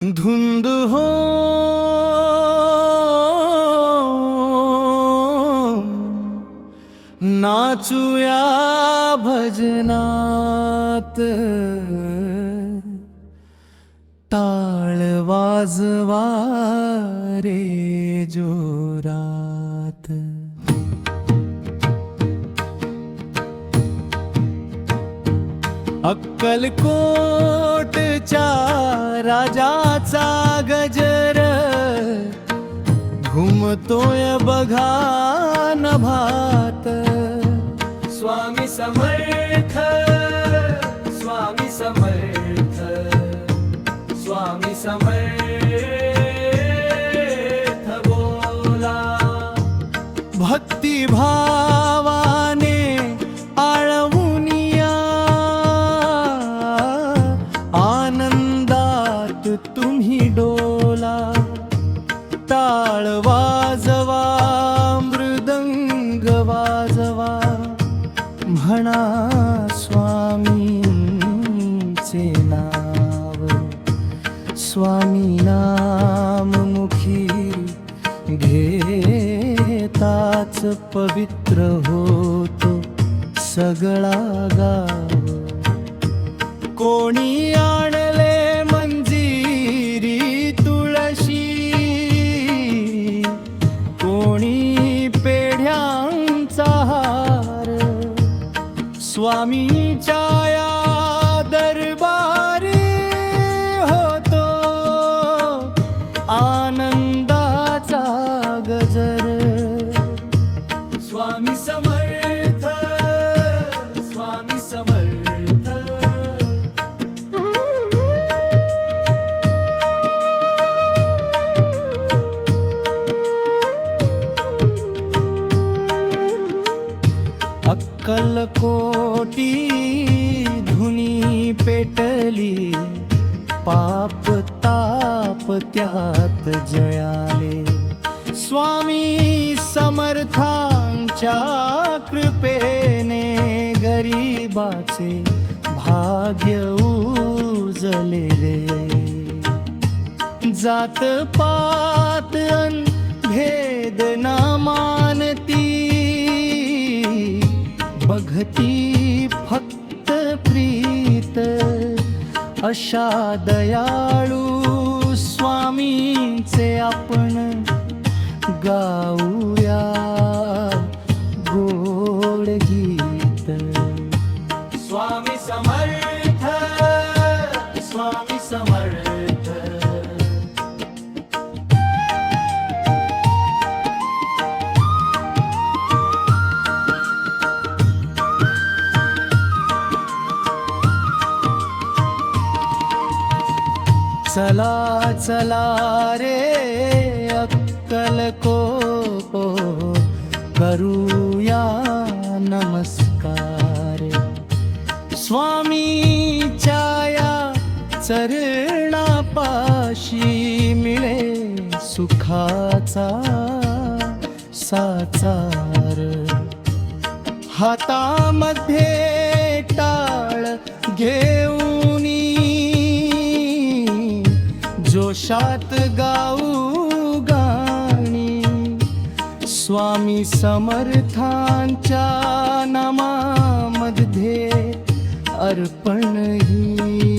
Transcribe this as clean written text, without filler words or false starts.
धुंद हो नाचूया भजनात, टाळ वाजवा रे जोरात। अक्कलकोटच्या राजाचा गजर घुमतोय बघा नभात। स्वामी समर्थ, स्वामी समर्थ, स्वामी समर्थ बोला। भक्तिभावाने आळवूनिया आनंदात तुम्ही डोला। टाळ वाजवा मृदंग वाजवा, म्हणा स्वामींचे नाव। स्वामी नाम मुखी घेताच पवित्र होतो सगळा गाव। कोणी आणले मंजिरी तुळशी, कोणी पेढ्यांचा हार। स्वामीच्या या दरबारी होतो आनंदाचा गजर। स्वामी समर्थ, स्वामी समर्थ। अक्कलकोटी धुनी पेटली, पाप ताप त्यात जयाले। स्वामी समर्थांच्या कृपेने गरीबाचे भाग्य उजलेले। जात पात अन भेद ना मानती, बघती फक्त प्रीत। अशा दयाळू स्वामींचे आपण गाऊया गोड गीत। स्वामी समर्थ, स्वामी समर्थ। चला चला रे अक्कलकोट, करूया नमस्कार। स्वामीच्या या चरणापाशी मिळे सुखाचा साचार। हातामध्ये टाळ घेऊनी जोशात गाऊ गाणी। स्वामी समर्थांच्या नामामध्ये अर्पण ही